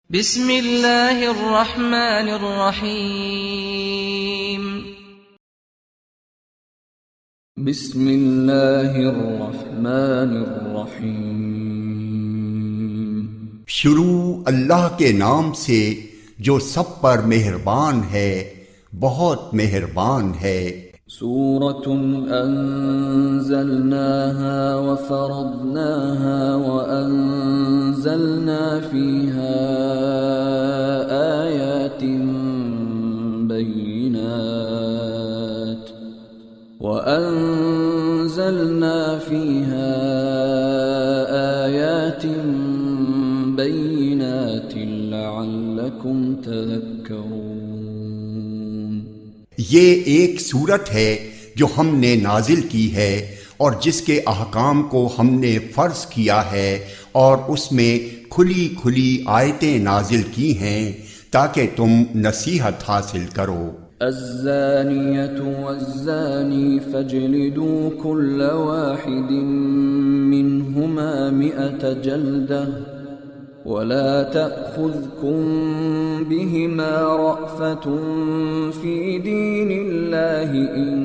بسم اللہ الرحمن الرحیم بسم اللہ الرحمن الرحیم شروع اللہ کے نام سے جو سب پر مہربان ہے، بہت مہربان ہے۔ سورة أنزلناها وفرضناها وأنزلنا فيها آيات بينات لعلكم تذكرون۔ یہ ایک سورت ہے جو ہم نے نازل کی ہے اور جس کے احکام کو ہم نے فرض کیا ہے، اور اس میں کھلی کھلی آیتیں نازل کی ہیں تاکہ تم نصیحت حاصل کرو۔ الزانية والزاني فاجلدوا كل واحد منهما 100 جلدة ولا تأخذكم بهما رأفة في دين الله إن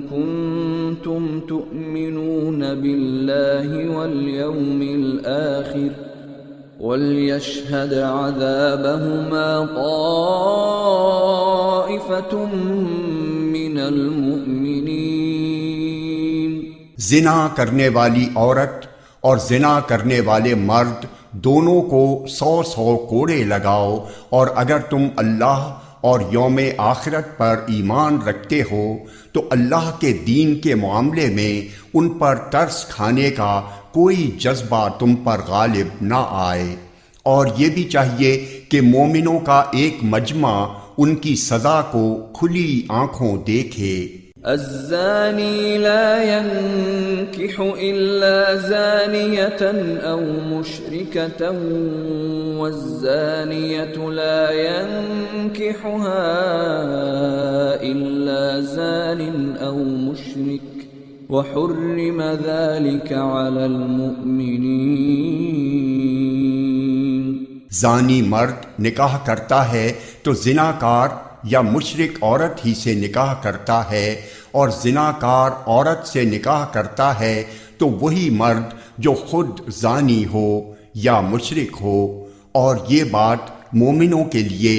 كنتم تؤمنون بالله واليوم الآخر وَلْيَشْهَدْ عَذَابَهُمَا طَائِفَةٌ مِّنَ الْمُؤْمِنِينَ۔ زنا کرنے والی عورت اور زنا کرنے والے مرد دونوں کو 100 کوڑے لگاؤ، اور اگر تم اللہ اور یوم آخرت پر ایمان رکھتے ہو تو اللہ کے دین کے معاملے میں ان پر ترس کھانے کا کوئی جذبہ تم پر غالب نہ آئے، اور یہ بھی چاہیے کہ مومنوں کا ایک مجمع ان کی سزا کو کھلی آنکھوں دیکھے۔ الزانی لا ينكح إلا زانية أو مشركة والزانية لا ينكحها إلا زان أو مشرك وحرم ذلك على المؤمنين۔ زانی مرد نکاح کرتا ہے تو زناکار یا مشرک عورت ہی سے نکاح کرتا ہے، اور زناکار عورت سے نکاح کرتا ہے تو وہی مرد جو خود زانی ہو یا مشرک ہو، اور یہ بات مومنوں کے لیے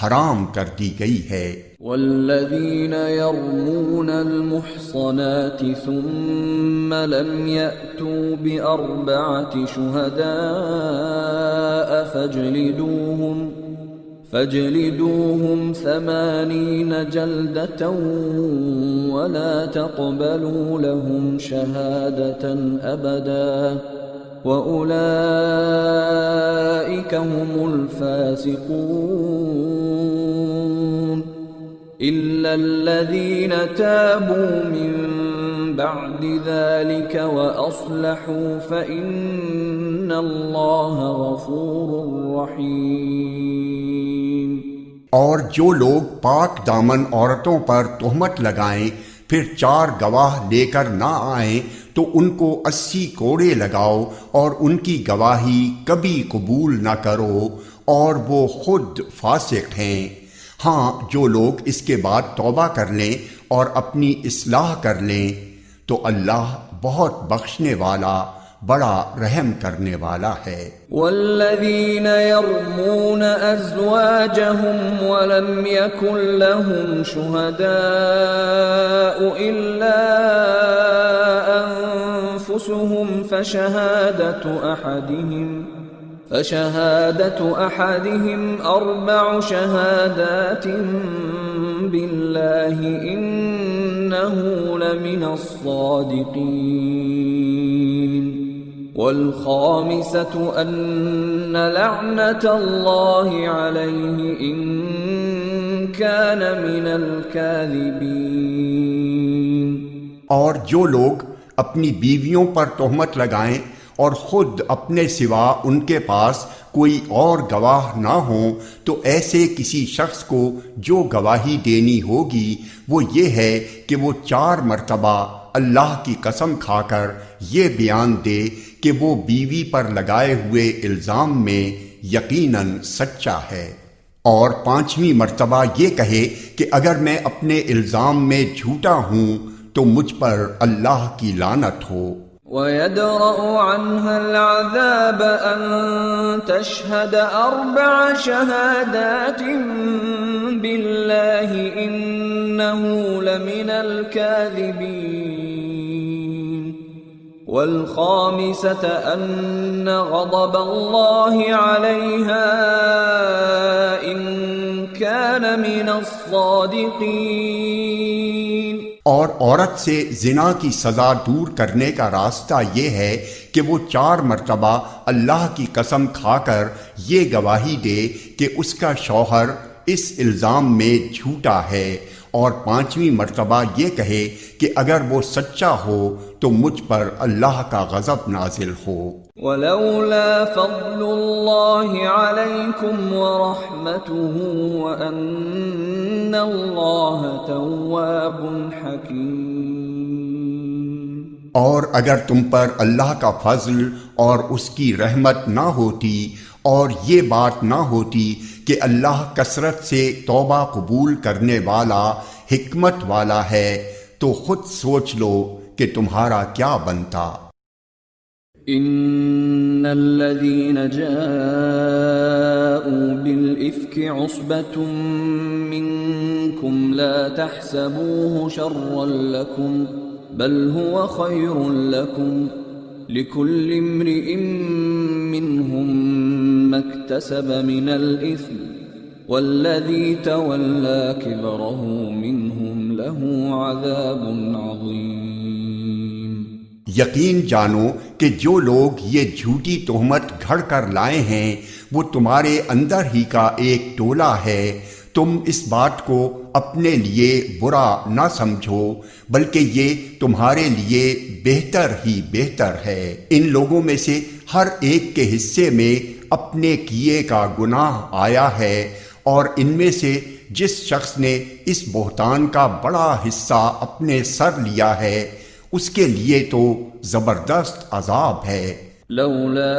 حرام کر دی گئی ہے۔ والذین یرمون المحصنات ثم لم یأتوا بأربعة شہداء فاجلدوهم 80 جلدة ولا تقبلوا لهم شهادة أبدا وأولئك هم الفاسقون إلا الذين تابوا من بعد ذلك وأصلحوا فإن الله غفور رحيم۔ اور جو لوگ پاک دامن عورتوں پر تہمت لگائیں پھر 4 گواہ لے کر نہ آئیں تو ان کو 80 کوڑے لگاؤ، اور ان کی گواہی کبھی قبول نہ کرو، اور وہ خود فاسق ہیں۔ ہاں، جو لوگ اس کے بعد توبہ کر لیں اور اپنی اصلاح کر لیں تو اللہ بہت بخشنے والا، بڑا رحم کرنے والا ہے۔ والذین یرمون ازواجهم ولم يكن لهم شهداء الا انفسهم فشهادة أحدهم 4 شهادات بالله إنه لمن الصادقين والخامسة أن لعنة الله عليه إن كان من الكاذبين۔ اور جو لوگ اپنی بیویوں پر تہمت لگائیں اور خود اپنے سوا ان کے پاس کوئی اور گواہ نہ ہوں تو ایسے کسی شخص کو جو گواہی دینی ہوگی وہ یہ ہے کہ وہ 4 مرتبہ اللہ کی قسم کھا کر یہ بیان دے کہ وہ بیوی پر لگائے ہوئے الزام میں یقیناً سچا ہے۔ اور پانچویں مرتبہ یہ کہے کہ اگر میں اپنے الزام میں جھوٹا ہوں تو مجھ پر اللہ کی لعنت ہو۔ وَيَدْرَأُ عَنْهَا الْعَذَابَ أَن تَشْهَدَ 4 شَهَادَاتٍ بِاللَّهِ إِنَّهُ لَمِنَ الْكَاذِبِينَ وَالْخَامِسَةَ أَنَّ غَضَبَ اللَّهِ عَلَيْهَا إِن كَانَ مِنَ الصَّادِقِينَ۔ اور عورت سے زنا کی سزا دور کرنے کا راستہ یہ ہے کہ وہ 4 مرتبہ اللہ کی قسم کھا کر یہ گواہی دے کہ اس کا شوہر اس الزام میں جھوٹا ہے، اور 5ویں مرتبہ یہ کہے کہ اگر وہ سچا ہو تو مجھ پر اللہ کا غضب نازل ہو۔ وَلَوْلَا فَضْلُ اللَّهِ عَلَيْكُمْ وَرَحْمَتُهُ وَأَنَّ اللَّهَ تَوَّابٌ حَكِيمٌ۔ اور اگر تم پر اللہ کا فضل اور اس کی رحمت نہ ہوتی اور یہ بات نہ ہوتی کہ اللہ کثرت سے توبہ قبول کرنے والا حکمت والا ہے تو خود سوچ لو کہ تمہارا کیا بنتا۔ ان الذين جاءوا بالافك عصبة منكم لا تحسبوه شرا لكم بل هو خير لكم لكل امرئ منهم ما اكتسب من الاثم والذي تولى كبره منهم له عذاب عظيم۔ یقین جانو کہ جو لوگ یہ جھوٹی تہمت گھڑ کر لائے ہیں وہ تمہارے اندر ہی کا ایک ٹولہ ہے۔ تم اس بات کو اپنے لیے برا نہ سمجھو بلکہ یہ تمہارے لیے بہتر ہی بہتر ہے۔ ان لوگوں میں سے ہر ایک کے حصے میں اپنے کیے کا گناہ آیا ہے، اور ان میں سے جس شخص نے اس بہتان کا بڑا حصہ اپنے سر لیا ہے اس کے لیے تو زبردست عذاب ہے۔ لولا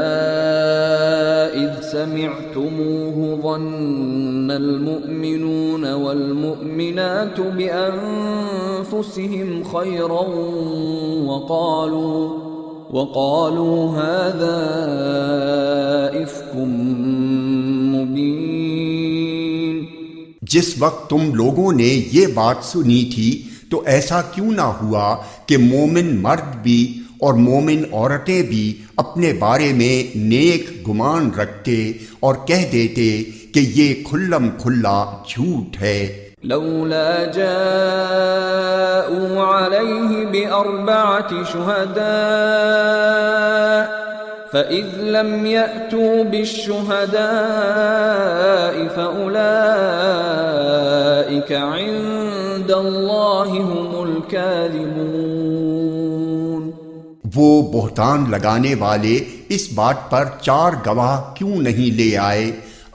اذ سمعتموه ظن المؤمنون والمؤمنات بانفسهم خيرا وقالوا هذا افك مبين۔ جس وقت تم لوگوں نے یہ بات سنی تھی تو ایسا کیوں نہ ہوا کہ مومن مرد بھی اور مومن عورتیں بھی اپنے بارے میں نیک گمان رکھتے اور کہہ دیتے کہ یہ کھلم کھلا جھوٹ ہے۔ لولا جاءوا عليه ب4 شهداء فإذ لم يأتوا بالشهداء فأولئك عند الله هم الكاذبون۔ وہ بہتان لگانے والے اس بات پر 4 گواہ کیوں نہیں لے آئے؟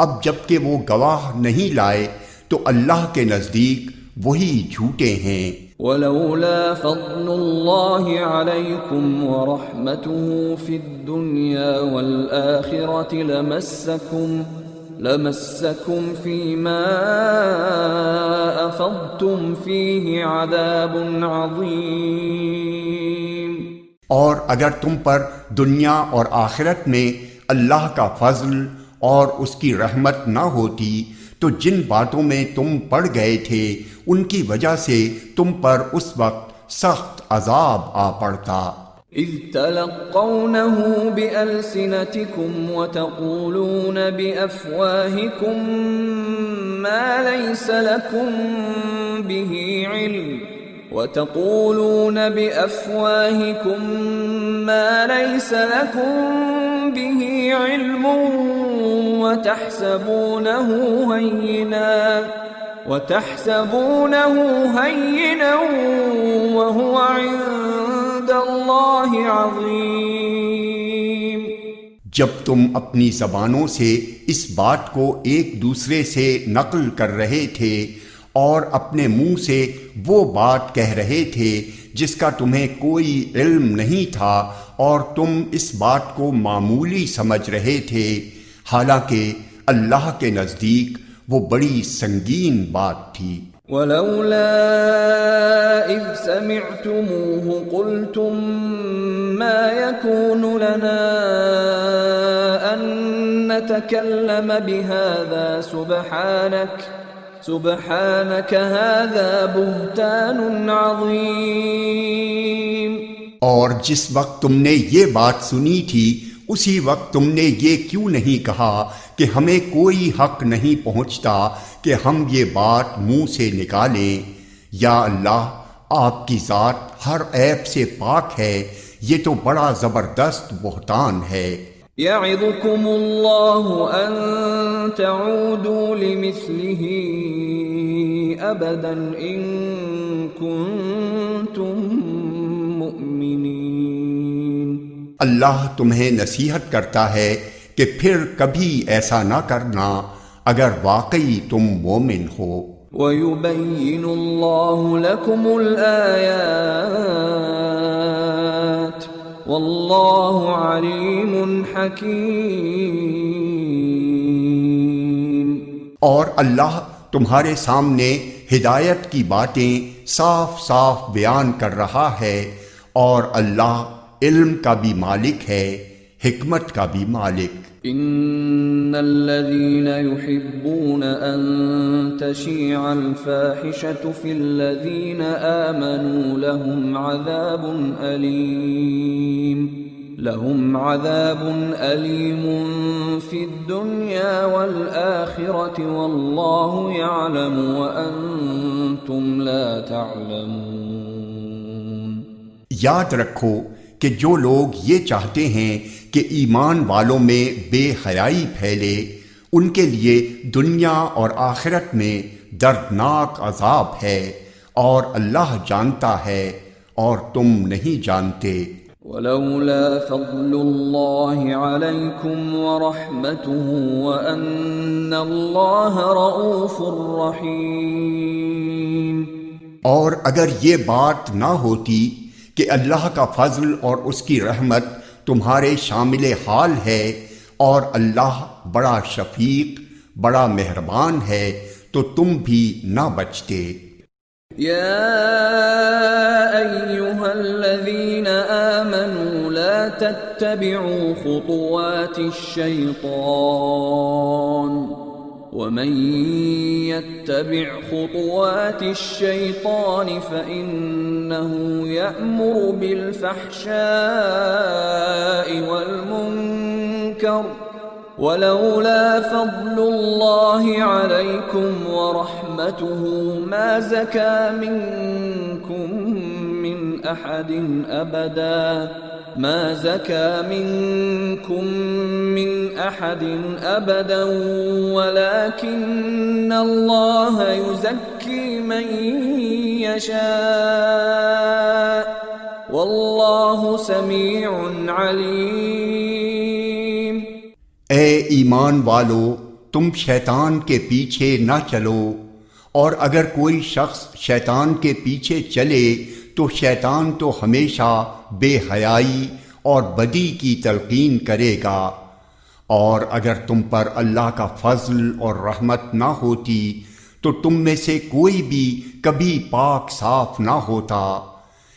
اب جب کہ وہ گواہ نہیں لائے تو اللہ کے نزدیک وہی جھوٹے ہیں۔ ولولا فضل الله عليكم ورحمته في الدنيا والآخرة لمسكم فيما أفضتم فيه عذاب عظيم۔ اور اگر تم پر دنیا اور آخرت میں اللہ کا فضل اور اس کی رحمت نہ ہوتی تو جن باتوں میں تم پڑ گئے تھے ان کی وجہ سے تم پر اس وقت سخت عذاب آ پڑتا۔ اذ تلقونه بألسنتكم وتقولون بأفواهكم ما ليس لكم به علم وتحسبونه هينا وهو عند الله عظيم۔ جب تم اپنی زبانوں سے اس بات کو ایک دوسرے سے نقل کر رہے تھے اور اپنے منہ سے وہ بات کہہ رہے تھے جس کا تمہیں کوئی علم نہیں تھا اور تم اس بات کو معمولی سمجھ رہے تھے، حالانکہ اللہ کے نزدیک وہ بڑی سنگین بات تھی۔ ولولا إذ سمعتموه قلتم ما يكون لنا أن نتكلم بهذا سبحانك هذا بهتان عظيم۔ اور جس وقت تم نے یہ بات سنی تھی اسی وقت تم نے یہ کیوں نہیں کہا کہ ہمیں کوئی حق نہیں پہنچتا کہ ہم یہ بات منہ سے نکالیں؟ یا اللہ، آپ کی ذات ہر عیب سے پاک ہے، یہ تو بڑا زبردست بہتان ہے۔ يعظكم الله أن تعودوا لمثله أبدا إن كنتم مؤمنين۔ اللہ تمہیں نصیحت کرتا ہے کہ پھر کبھی ایسا نہ کرنا اگر واقعی تم مومن ہو۔ وَيُبَيِّنُ اللَّهُ لَكُمُ الْآيَاتِ وَاللَّهُ عَلِيمٌ حَكِيمٌ۔ اور اللہ تمہارے سامنے ہدایت کی باتیں صاف صاف بیان کر رہا ہے، اور اللہ علم کا بھی مالک ہے، حکمت کا بھی مالک۔ ان الذين يحبون ان تشيع الفاحشة في الذين آمنوا لهم عذاب أليم في الدنيا والآخرة والله يعلم وأنتم لا تعلمون۔ یاد رکھو کہ جو لوگ یہ چاہتے ہیں کہ ایمان والوں میں بے حیائی پھیلے، ان کے لیے دنیا اور آخرت میں دردناک عذاب ہے، اور اللہ جانتا ہے اور تم نہیں جانتے۔ ولولا فضل الله عليكم ورحمته وأن الله رؤوف رحيم۔ اور اگر یہ بات نہ ہوتی کہ اللہ کا فضل اور اس کی رحمت تمہارے شامل حال ہے، اور اللہ بڑا شفیق، بڑا مہربان ہے، تو تم بھی نہ بچتے۔ يا أيها الذين آمنوا لا تتبعوا خطوات الشيطان ومن يتبع خطوات الشيطان فإنه يأمر بالفحشاء والمنكر ولولا فضل الله عليكم ورحمته ما زكى منكم من أحد أبدا ولكن الله يزكي من يشاء والله سميع عليم۔ اے ایمان والو، تم شیطان کے پیچھے نہ چلو، اور اگر کوئی شخص شیطان کے پیچھے چلے تو شیطان تو ہمیشہ بے حیائی اور بدی کی تلقین کرے گا، اور اگر تم پر اللہ کا فضل اور رحمت نہ ہوتی تو تم میں سے کوئی بھی کبھی پاک صاف نہ ہوتا،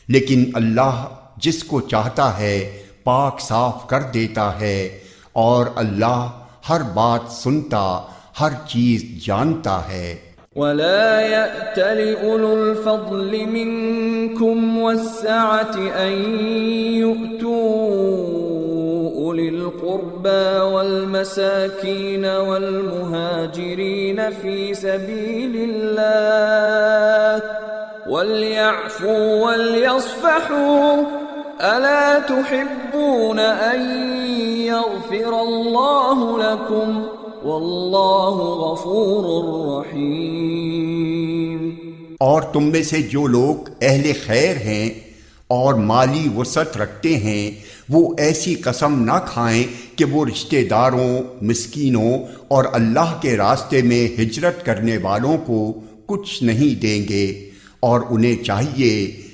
لیکن اللہ جس کو چاہتا ہے پاک صاف کر دیتا ہے، اور اللہ ہر بات سنتا، ہر چیز جانتا ہے۔ ولا يأتل أولو الفضل منكم والسعة أن يؤتوا أولي القربى والمساكين والمهاجرين في سبيل الله وليعفوا وليصفحوا ألا تحبون أن يغفر الله لكم واللہ غفور رحیم۔ اور تم میں سے جو لوگ اہل خیر ہیں اور مالی وسعت رکھتے ہیں، وہ ایسی قسم نہ کھائیں کہ وہ رشتہ داروں، مسکینوں اور اللہ کے راستے میں ہجرت کرنے والوں کو کچھ نہیں دیں گے، اور انہیں چاہیے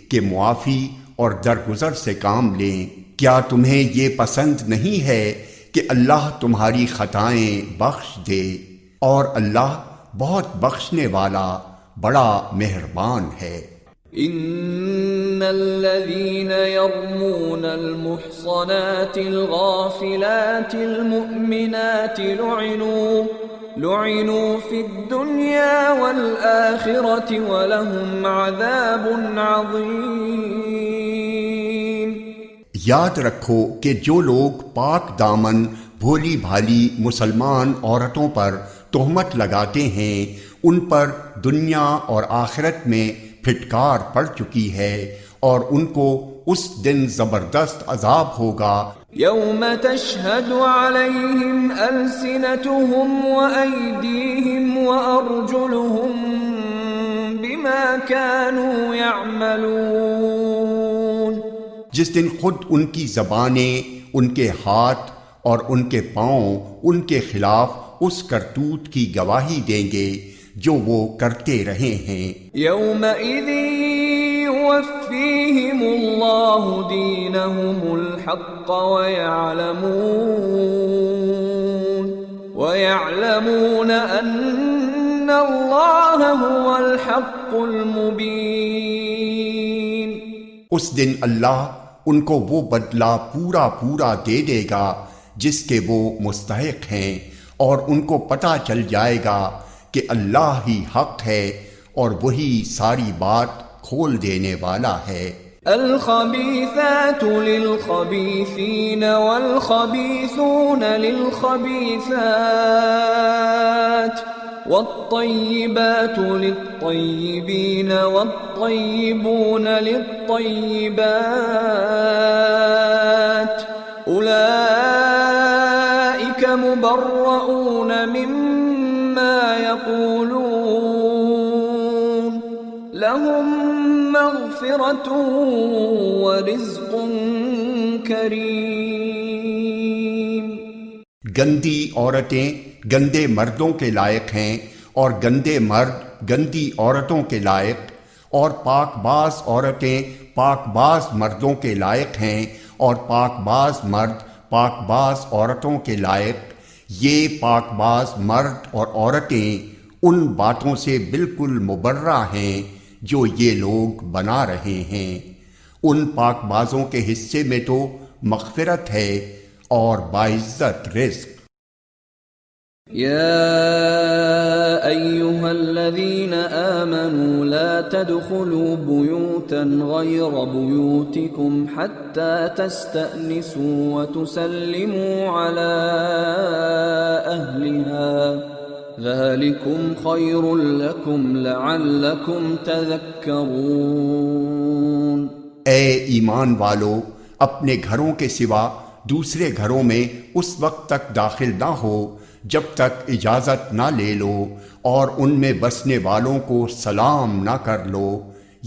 کہ معافی اور درگزر سے کام لیں۔ کیا تمہیں یہ پسند نہیں ہے کہ اللہ تمہاری خطائیں بخش دے، اور اللہ بہت بخشنے والا بڑا مہربان ہے۔ ان الذين يرمون المحصنات الغافلات المؤمنات لعنوا في الدنيا والآخرة ولهم عذاب عظيم۔ یاد رکھو کہ جو لوگ پاک دامن بھولی بھالی مسلمان عورتوں پر تہمت لگاتے ہیں ان پر دنیا اور آخرت میں پھٹکار پڑ چکی ہے، اور ان کو اس دن زبردست عذاب ہوگا۔ یوم تشہد علیہم السنتہم وأیدیہم وأرجلہم بما كانوا یعملون۔ جس دن خود ان کی زبانیں، ان کے ہاتھ اور ان کے پاؤں ان کے خلاف اس کرتوت کی گواہی دیں گے جو وہ کرتے رہے ہیں۔ یومئذ یوفیہم اللہ دینہم الحق ویعلمون ان اللہ هو الحق المبین۔ اس دن اللہ ان کو وہ بدلہ پورا پورا دے دے گا جس کے وہ مستحق ہیں، اور ان کو پتہ چل جائے گا کہ اللہ ہی حق ہے اور وہی ساری بات کھول دینے والا ہے۔ الخبیثات للخبیثین والخبیثون للخبیثات والطیبات للطیبین والطیبون للطیبات اولئک مبرؤون مما یقولون لهم مغفرۃ ورزق کریم۔ گندی عورتیں گندے مردوں کے لائق ہیں، اور گندے مرد گندی عورتوں کے لائق، اور پاک باز عورتیں پاک باز مردوں کے لائق ہیں، اور پاک باز مرد پاک باز عورتوں کے لائق۔ یہ پاک باز مرد اور عورتیں ان باتوں سے بالکل مبرہ ہیں جو یہ لوگ بنا رہے ہیں۔ ان پاک بازوں کے حصے میں تو مغفرت ہے اور باعزت رزق۔ یا ایہا الذین آمنوا لا تدخلوا بیوتا غیر بیوتکم حتی تستأنسوا وتسلموا علی اہلہا ذالکم خیر لکم لعلکم تذکرون۔ اے ایمان والو، اپنے گھروں کے سوا دوسرے گھروں میں اس وقت تک داخل نہ ہو جب تک اجازت نہ لے لو، اور ان میں بسنے والوں کو سلام نہ کر لو۔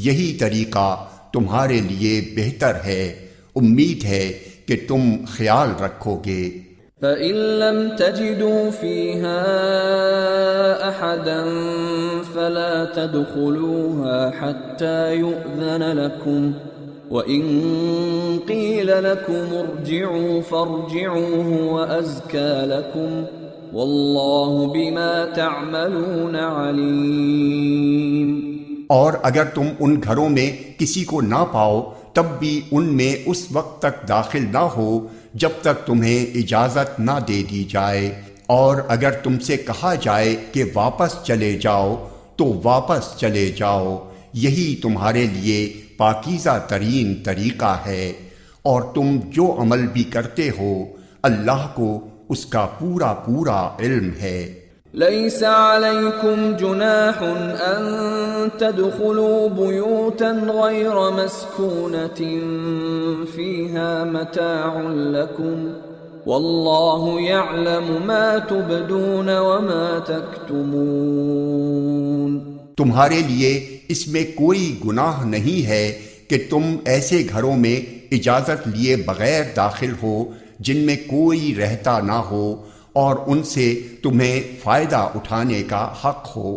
یہی طریقہ تمہارے لیے بہتر ہے، امید ہے کہ تم خیال رکھو گے۔ فَإِن لَّمْ تَجِدُوا فِيهَا أَحَدًا فَلَا تَدْخُلُوهَا حَتَّى يُؤْذَنَ لَكُمْ وَإِن قِيلَ لَكُمُ ارْجِعُوا فَارْجِعُوا هُوَ أَزْكَىٰ لَكُمْ وَاللَّهُ بِمَا تَعْمَلُونَ عَلِيمٌ۔ اور اگر تم ان گھروں میں کسی کو نہ پاؤ تب بھی ان میں اس وقت تک داخل نہ ہو جب تک تمہیں اجازت نہ دے دی جائے، اور اگر تم سے کہا جائے کہ واپس چلے جاؤ تو واپس چلے جاؤ۔ یہی تمہارے لیے پاکیزہ ترین طریقہ ہے، اور تم جو عمل بھی کرتے ہو اللہ کو اس کا پورا پورا علم ہے۔ ليس عليكم جناح أن تدخلوا بيوتا غير مسكونة فيها متاع لكم والله يعلم ما تبدون وما تكتمون۔ تمہارے لیے اس میں کوئی گناہ نہیں ہے کہ تم ایسے گھروں میں اجازت لیے بغیر داخل ہو جن میں کوئی رہتا نہ ہو اور ان سے تمہیں فائدہ اٹھانے کا حق ہو،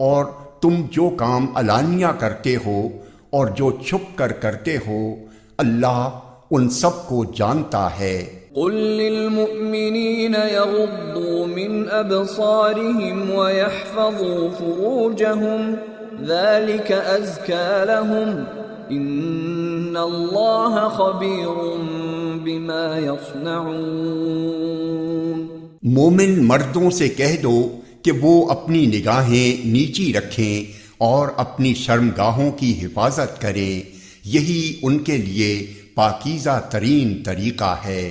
اور تم جو کام علانیہ کرتے ہو اور جو چھپ کر کرتے ہو اللہ ان سب کو جانتا ہے۔ قل للمؤمنين يغضوا من أبصارهم ويحفظوا فروجهم ذلك أزكى لهم إن الله خبير بما يصنعون۔ مومن مردوں سے کہہ دو کہ وہ اپنی نگاہیں نیچی رکھیں اور اپنی شرمگاہوں کی حفاظت کریں، یہی ان کے لیے پاکیزہ ترین طریقہ ہے۔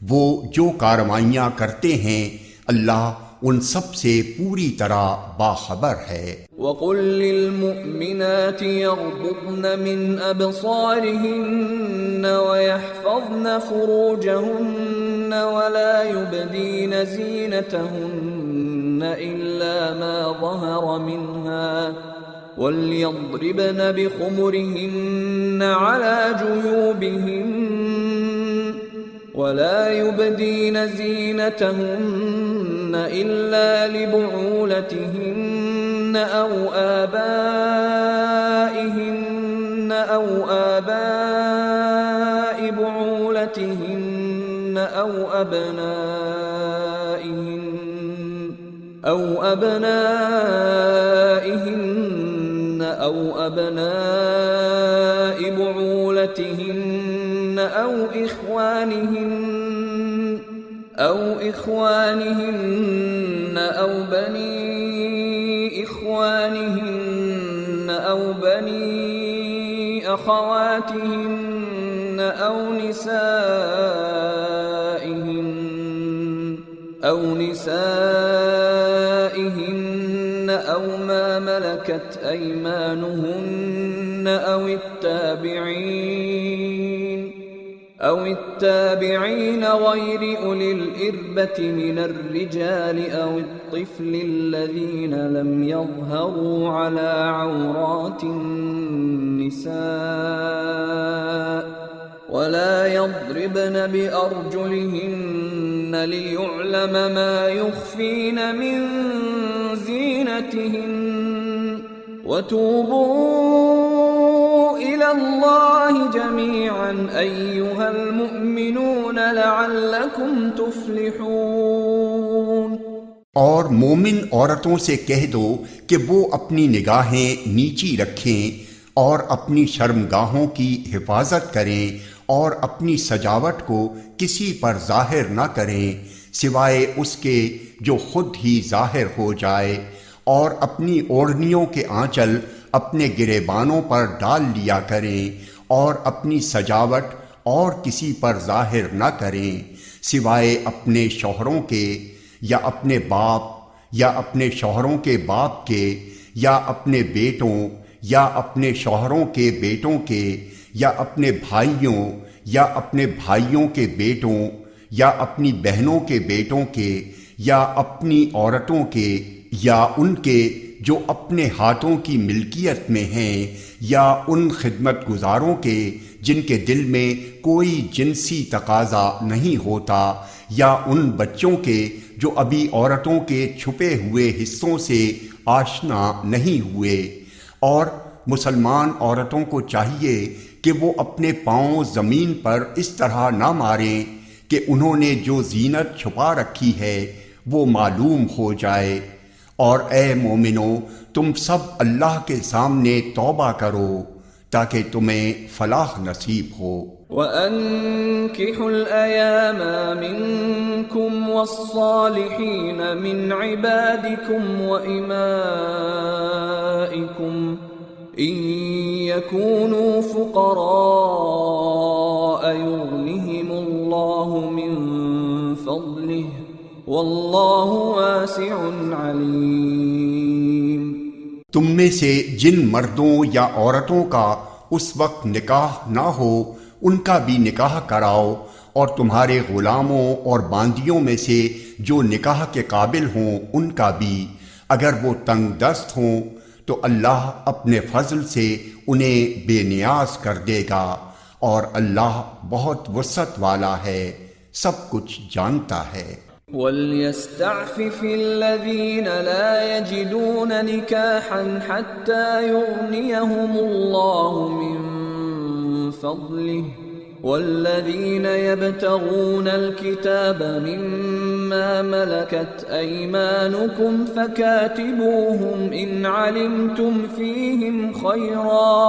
وہ جو کارروائیاں کرتے ہیں اللہ ان سب سے پوری طرح باخبر ہے۔ وَقُل لِّلْمُؤْمِنَاتِ يَغْضُضْنَ مِنْ أَبْصَارِهِنَّ وَيَحْفَظْنَ فُرُوجَهُنَّ وَلَا يُبْدِينَ زِينَتَهُنَّ إِلَّا مَا ظَهَرَ مِنْهَا وَلْيَضْرِبْنَ بِخُمُرِهِنَّ عَلَى جُيُوبِهِنَّ ولا يبدين زينتهن إلا لبعولتهن أو آبائهن أو آباء بعولتهن أو أبنائهن أو أبناء بعولتهن أو إخوانهن أو بني إخوانهن أو بني أخواتهن أو نسائهن أو ما ملكت أيمانهن أو التابعين غير أولي الإربة من الرجال أو الطفل الذين لم يظهروا على عورات النساء ولا يضربن بأرجلهن ليعلم ما يخفين من زينتهن وتوبوا إلى الله جميعا أيها المؤمنون لعلكم تفلحون۔ اور مومن عورتوں سے کہہ دو کہ وہ اپنی نگاہیں نیچی رکھیں اور اپنی شرمگاہوں کی حفاظت کریں اور اپنی سجاوٹ کو کسی پر ظاہر نہ کریں سوائے اس کے جو خود ہی ظاہر ہو جائے، اور اپنی اوڑھنیوں کے آنچل اپنے گریبانوں پر ڈال لیا کریں اور اپنی سجاوٹ اور کسی پر ظاہر نہ کریں سوائے اپنے شوہروں کے یا اپنے باپ یا اپنے شوہروں کے باپ کے یا اپنے بیٹوں یا اپنے شوہروں کے بیٹوں کے یا اپنے بھائیوں یا اپنے بھائیوں کے بیٹوں یا اپنی بہنوں کے بیٹوں کے یا اپنی عورتوں کے یا ان کے جو اپنے ہاتھوں کی ملکیت میں ہیں یا ان خدمت گزاروں کے جن کے دل میں کوئی جنسی تقاضا نہیں ہوتا یا ان بچوں کے جو ابھی عورتوں کے چھپے ہوئے حصوں سے آشنا نہیں ہوئے۔ اور مسلمان عورتوں کو چاہیے کہ وہ اپنے پاؤں زمین پر اس طرح نہ ماریں کہ انہوں نے جو زینت چھپا رکھی ہے وہ معلوم ہو جائے۔ اور اے مومنو، تم سب اللہ کے سامنے توبہ کرو تاکہ تمہیں فلاح نصیب ہو۔ وَأَنكِحُوا الْأَيَامَ مِنكُمْ وَالصَّالِحِينَ مِنْ عِبَادِكُمْ وَإِمَائِكُمْ إِنْ يَكُونُوا فُقَرَاءَ يُغْنِهِمُ اللَّهُ مِنْ فَضْلِهِ واللہ واسع علیم۔ تم میں سے جن مردوں یا عورتوں کا اس وقت نکاح نہ ہو ان کا بھی نکاح کراؤ، اور تمہارے غلاموں اور باندیوں میں سے جو نکاح کے قابل ہوں ان کا بھی، اگر وہ تنگ دست ہوں تو اللہ اپنے فضل سے انہیں بے نیاز کر دے گا، اور اللہ بہت وسعت والا ہے، سب کچھ جانتا ہے۔ وَلْيَسْتَعْفِفِ الَّذِينَ لَا يَجِدُونَ نِكَاحًا حَتَّى يُغْنِيَهُمُ اللَّهُ مِنْ فَضْلِهِ والذين يبتغون الكتاب مما ملكت أيمانكم فكاتبوهم إن علمتم فيهم خيرا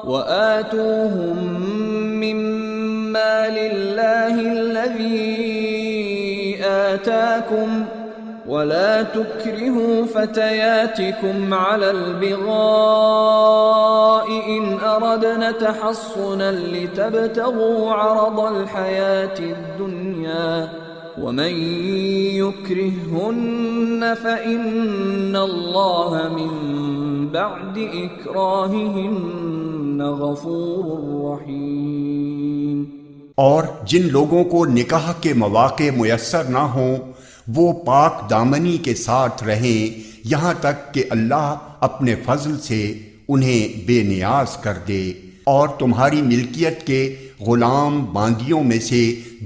وآتوهم مما لله الذي آتاكم ولا تكرهوا فتياتكم على البغاء إن أردنا تحصنا لتبتغوا عرض الحياة الدنيا ومن يكرههن فإن الله من بعد إكراههن غفور رحيم۔ اور جن لوگوں کو نکاح کے مواقع میسر نہ ہوں وہ پاک دامنی کے ساتھ رہیں یہاں تک کہ اللہ اپنے فضل سے انہیں بے نیاز کر دے، اور تمہاری ملکیت کے غلام باندیوں میں سے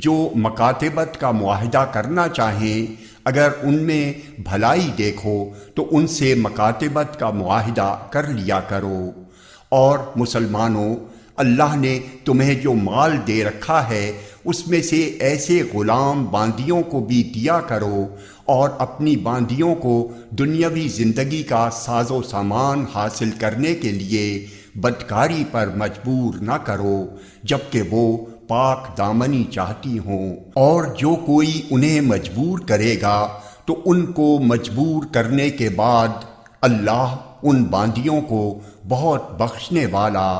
جو مکاتبت کا معاہدہ کرنا چاہیں اگر ان میں بھلائی دیکھو تو ان سے مکاتبت کا معاہدہ کر لیا کرو۔ اور مسلمانوں، اللہ نے تمہیں جو مال دے رکھا ہے اس میں سے ایسے غلام باندیوں کو بھی دیا کرو، اور اپنی باندیوں کو دنیاوی زندگی کا ساز و سامان حاصل کرنے کے لیے بدکاری پر مجبور نہ کرو جبکہ وہ پاک دامنی چاہتی ہوں، اور جو کوئی انہیں مجبور کرے گا تو ان کو مجبور کرنے کے بعد اللہ ان باندیوں کو بہت بخشنے والا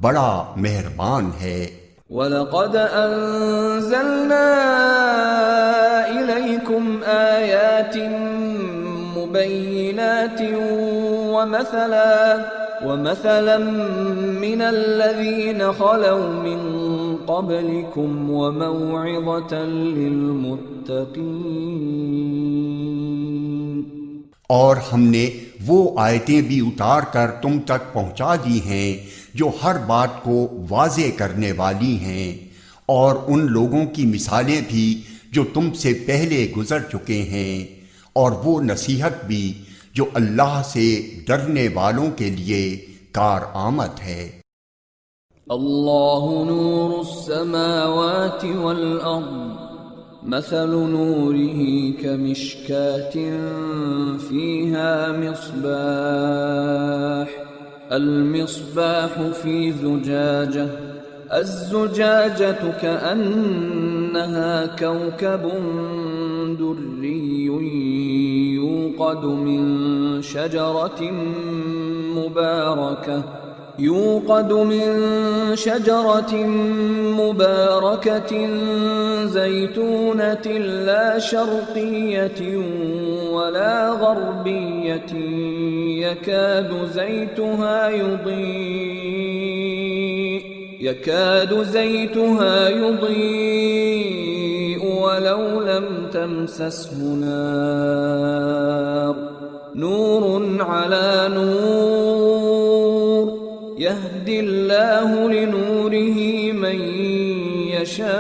بڑا مہربان ہے۔ وَلَقَدْ أَنزَلْنَا إِلَيْكُمْ آيَاتٍ مُبَيِّنَاتٍ وَمَثَلًا مِّنَ الَّذِينَ خَلَوْا مِن قَبْلِكُمْ وَمَوْعِظَةً لِّلْمُتَّقِينَ۔ اور ہم نے وہ آیتیں بھی اتار کر تم تک پہنچا دی ہیں جو ہر بات کو واضح کرنے والی ہیں، اور ان لوگوں کی مثالیں بھی جو تم سے پہلے گزر چکے ہیں، اور وہ نصیحت بھی جو اللہ سے ڈرنے والوں کے لیے کارآمد ہے۔ اللہ نور السماوات والارض مثل نوره كمشكاة فيها مصباح المصباح في زجاجة الزجاجة كأنها كوكب دري يوقد من شجرة مباركة زيتونة لا شرقية ولا غربية يكاد زيتها يضيء ولو لم تمسسه نار نور على نور يهدي الله لنوره من يشاء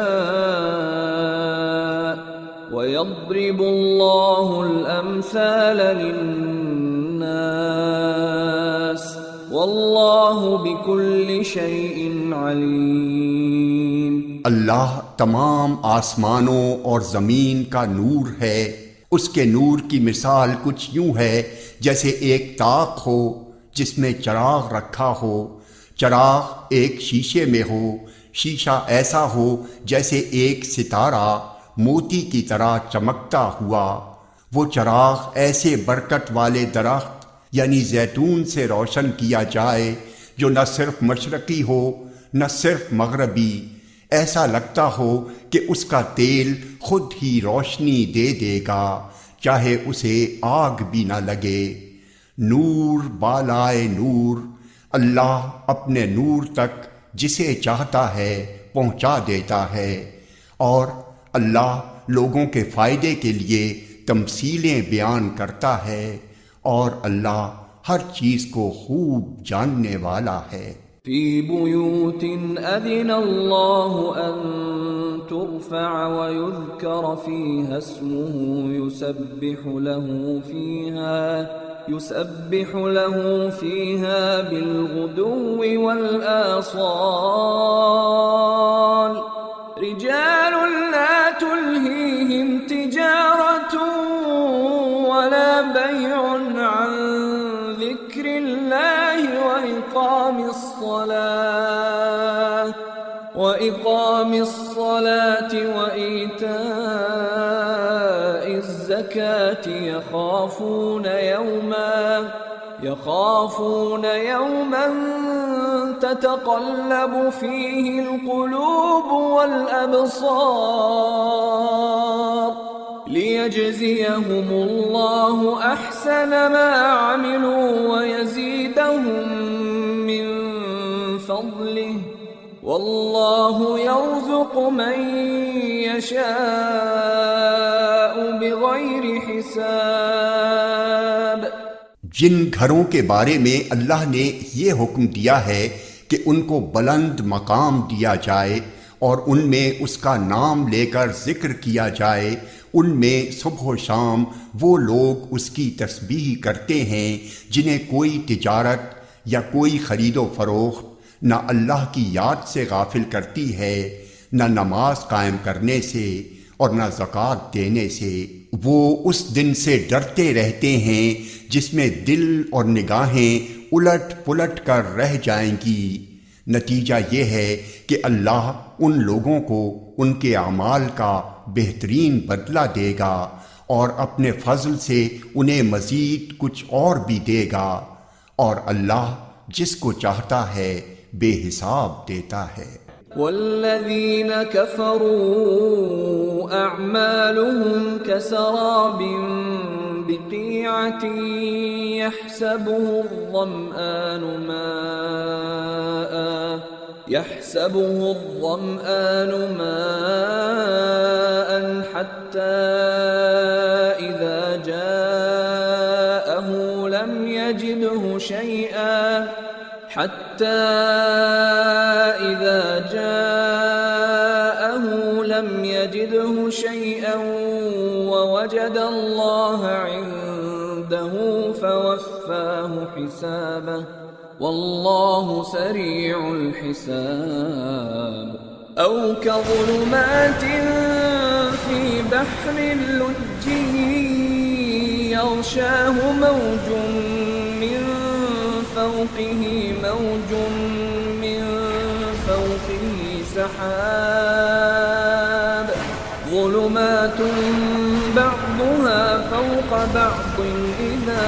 ويضرب الله الأمثال للناس واللہ بكل شيء علیم۔ اللہ تمام آسمانوں اور زمین کا نور ہے، اس کے نور کی مثال کچھ یوں ہے جیسے ایک طاق ہو جس میں چراغ رکھا ہو، چراغ ایک شیشے میں ہو، شیشہ ایسا ہو جیسے ایک ستارہ موتی کی طرح چمکتا ہوا، وہ چراغ ایسے برکت والے درخت یعنی زیتون سے روشن کیا جائے جو نہ صرف مشرقی ہو نہ صرف مغربی، ایسا لگتا ہو کہ اس کا تیل خود ہی روشنی دے دے گا چاہے اسے آگ بھی نہ لگے۔ نور بالائے نور، اللہ اپنے نور تک جسے چاہتا ہے پہنچا دیتا ہے، اور اللہ لوگوں کے فائدے کے لیے تمثیلیں بیان کرتا ہے، اور اللہ ہر چیز کو خوب جاننے والا ہے۔ فی بیوت اذن اللہ ان ترفع ويذكر فيها اسمه يسبح له فيها بالغدو والآصال رجال لا تلهيهم تجارة ولا بيع عن ذكر الله وإقام الصلاة وإيتاء الزكاة يخافون يوما تتقلب فيه القلوب والأبصار ليجزيهم الله أحسن ما عملوا ويزيدهم من فضله واللہ یرزق من یشاء بغیر حساب۔ جن گھروں کے بارے میں اللہ نے یہ حکم دیا ہے کہ ان کو بلند مقام دیا جائے اور ان میں اس کا نام لے کر ذکر کیا جائے، ان میں صبح و شام وہ لوگ اس کی تسبیح کرتے ہیں جنہیں کوئی تجارت یا کوئی خرید و فروخت نہ اللہ کی یاد سے غافل کرتی ہے، نہ نماز قائم کرنے سے اور نہ زکوٰۃ دینے سے۔ وہ اس دن سے ڈرتے رہتے ہیں جس میں دل اور نگاہیں الٹ پلٹ کر رہ جائیں گی۔ نتیجہ یہ ہے کہ اللہ ان لوگوں کو ان کے اعمال کا بہترین بدلہ دے گا اور اپنے فضل سے انہیں مزید کچھ اور بھی دے گا، اور اللہ جس کو چاہتا ہے بے حساب دیتا ہے۔ والذین کفروا اعمالهم کسراب بقیعة يحسبه الظمآن ماء حتى إذا جاءه لم يجده شيئا ووجد الله عنده فوفاه حسابه والله سريع الحساب۔ أو كظلمات في بحر لجي يغشاه موج من فوقه سحاب ظلمات بعضها فوق بعض إذا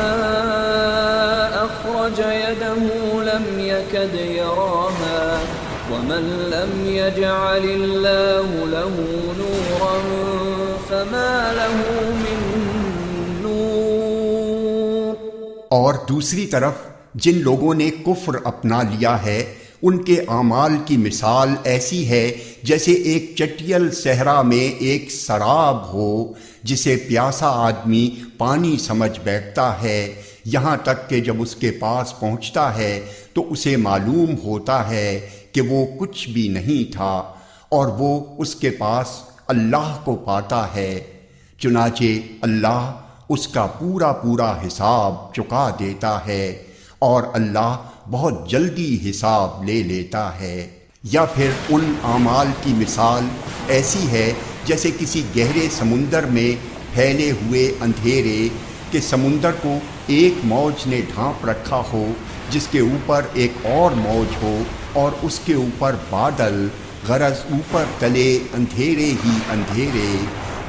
أخرج يده لم يكد يراها ومن لم يجعل الله له نورا فما له من نور۔ اور دوسری طرف جن لوگوں نے کفر اپنا لیا ہے ان کے اعمال کی مثال ایسی ہے جیسے ایک چٹیل صحرا میں ایک سراب ہو جسے پیاسا آدمی پانی سمجھ بیٹھتا ہے، یہاں تک کہ جب اس کے پاس پہنچتا ہے تو اسے معلوم ہوتا ہے کہ وہ کچھ بھی نہیں تھا، اور وہ اس کے پاس اللہ کو پاتا ہے، چنانچہ اللہ اس کا پورا حساب چکا دیتا ہے اور اللہ بہت جلدی حساب لے لیتا ہے۔ یا پھر ان اعمال کی مثال ایسی ہے جیسے کسی گہرے سمندر میں پھیلے ہوئے اندھیرے کہ سمندر کو ایک موج نے ڈھانپ رکھا ہو جس کے اوپر ایک اور موج ہو اور اس کے اوپر بادل، غرض اوپر تلے اندھیرے ہی اندھیرے،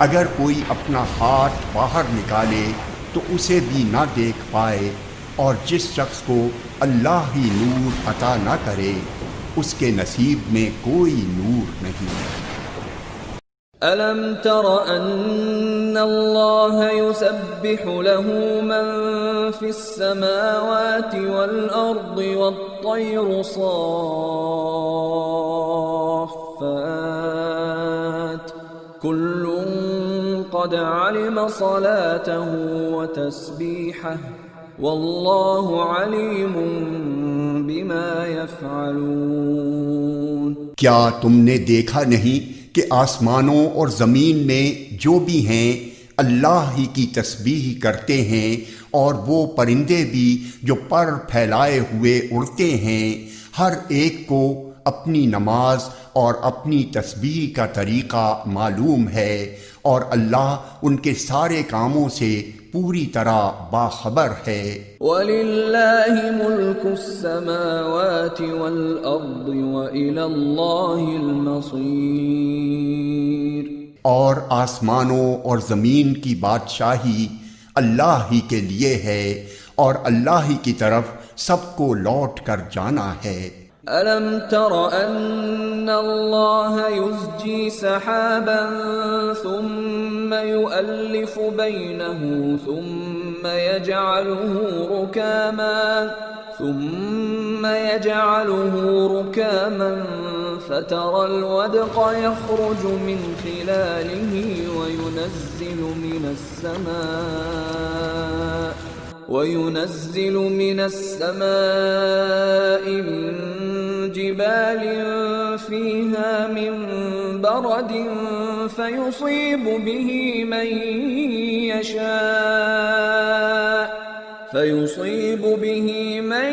اگر کوئی اپنا ہاتھ باہر نکالے تو اسے بھی نہ دیکھ پائے، اور جس شخص کو اللہ ہی نور عطا نہ کرے اس کے نصیب میں کوئی نور نہیں۔ أَلَمْ تَرَ أَنَّ اللَّهَ يُسَبِّحُ لَهُ مَن فِي السَّمَاوَاتِ وَالْأَرْضِ وَالطَّيْرُ صَافَّاتٍ كُلٌّ قَدْ عَلِمَ صَلَاتَهُ وَتَسْبِيحَهُ واللہ علیم بما یفعلون۔ کیا تم نے دیکھا نہیں کہ آسمانوں اور زمین میں جو بھی ہیں اللہ ہی کی تسبیح کرتے ہیں، اور وہ پرندے بھی جو پر پھیلائے ہوئے اڑتے ہیں، ہر ایک کو اپنی نماز اور اپنی تسبیح کا طریقہ معلوم ہے، اور اللہ ان کے سارے کاموں سے پوری طرح باخبر ہے۔ وَلِلَّهِ مُلْكُ السَّمَاوَاتِ وَالْأَرْضِ وَإِلَى اللَّهِ الْمَصِيرُ، اور آسمانوں اور زمین کی بادشاہی اللہ ہی کے لیے ہے، اور اللہ ہی کی طرف سب کو لوٹ کر جانا ہے۔ أَلَمْ تَرَ أَنَّ اللَّهَ يُزْجِي سَحَابًا ثُمَّ يُؤَلِّفُ بَيْنَهُ ثُمَّ يَجْعَلُهُ رُكَامًا فَتَرَى الْوَدْقَ يَخْرُجُ مِنْ خِلَالِهِ وَيُنَزِّلُ مِنَ السَّمَاءِ مِن جِبَالٍ فِيهَا مِن بَرَدٍ فَيُصِيبُ بِهِ مَن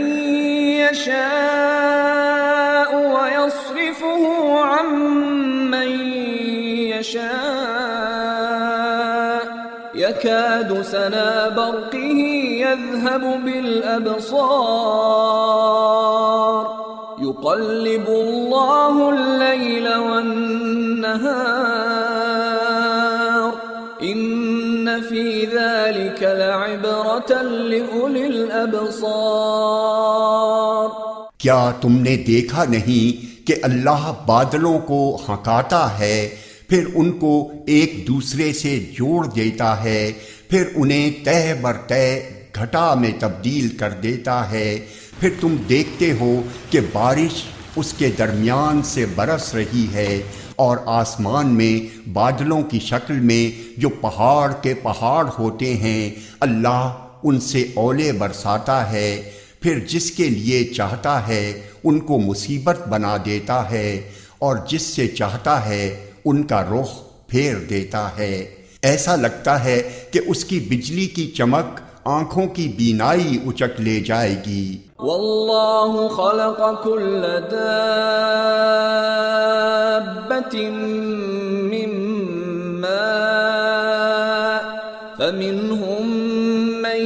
يَشَاءُ وَيَصْرِفُهُ عَن مَّن يَشَاءُ يَكَادُ سَنَا بَرْقِهِ يَذْهَبُ بِالْأَبْصَارِ يُقَلِّبُ اللَّهُ اللَّيْلَ وَالنَّهَارَ إِنَّ فِي ذَلِكَ لَعِبْرَةً لِأُولِي الْأَبْصَارِ۔ کیا تم نے دیکھا نہیں کہ اللہ بادلوں کو ہنکاتا ہے، پھر ان کو ایک دوسرے سے جوڑ دیتا ہے، پھر انہیں تہ بر تہ گھٹا میں تبدیل کر دیتا ہے، پھر تم دیکھتے ہو کہ بارش اس کے درمیان سے برس رہی ہے، اور آسمان میں بادلوں کی شکل میں جو پہاڑ کے پہاڑ ہوتے ہیں اللہ ان سے اولے برساتا ہے، پھر جس کے لیے چاہتا ہے ان کو مصیبت بنا دیتا ہے، اور جس سے چاہتا ہے ان کا رخ پھیر دیتا ہے۔ ایسا لگتا ہے کہ اس کی بجلی کی چمک آنکھوں کی بینائی اچک لے جائے گی۔ واللہ خلق کل دابۃ من ماء فمنهم من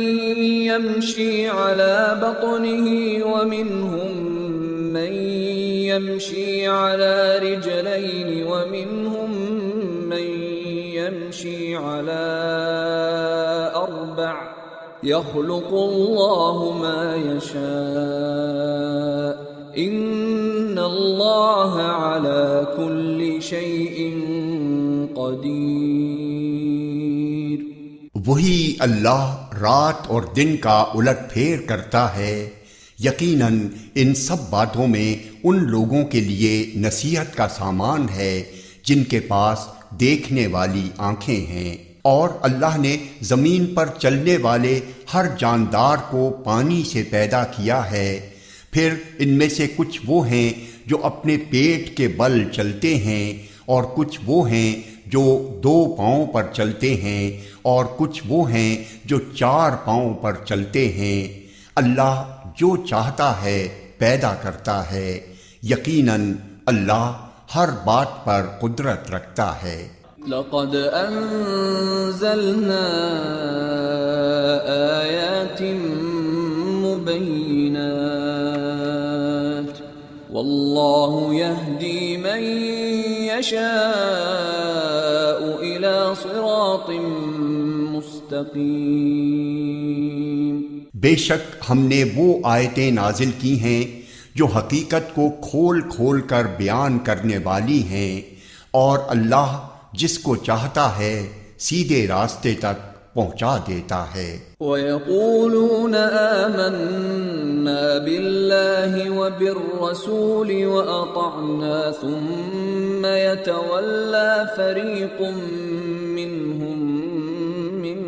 يمشي على بطنه ومنهم من يمشي على رجلين ومنهم من يمشي على أربع يخلق الله ما يشاء إن الله على كل شيء قدير۔ وہی اللہ رات اور دن کا الٹ پھیر کرتا ہے۔ یقیناً ان سب باتوں میں ان لوگوں کے لیے نصیحت کا سامان ہے جن کے پاس دیکھنے والی آنکھیں ہیں۔ اور اللہ نے زمین پر چلنے والے ہر جاندار کو پانی سے پیدا کیا ہے، پھر ان میں سے کچھ وہ ہیں جو اپنے پیٹ کے بل چلتے ہیں، اور کچھ وہ ہیں جو 2 پاؤں پر چلتے ہیں، اور کچھ وہ ہیں جو 4 پاؤں پر چلتے ہیں۔ اللہ جو چاہتا ہے پیدا کرتا ہے، یقیناً اللہ ہر بات پر قدرت رکھتا ہے۔ لقد انزلنا آیات مبینات واللہ یہدی من یشاء الى صراط مستقیم۔ بے شک ہم نے وہ آیتیں نازل کی ہیں جو حقیقت کو کھول کھول کر بیان کرنے والی ہیں، اور اللہ جس کو چاہتا ہے سیدھے راستے تک پہنچا دیتا ہے۔ وَيَقُولُونَ آمَنَّا بِاللَّهِ وَبِالرَّسُولِ وَأَطَعْنَا ثُمَّ يَتَوَلَّى فَرِيقٌ مِّنْهُمْ مِّن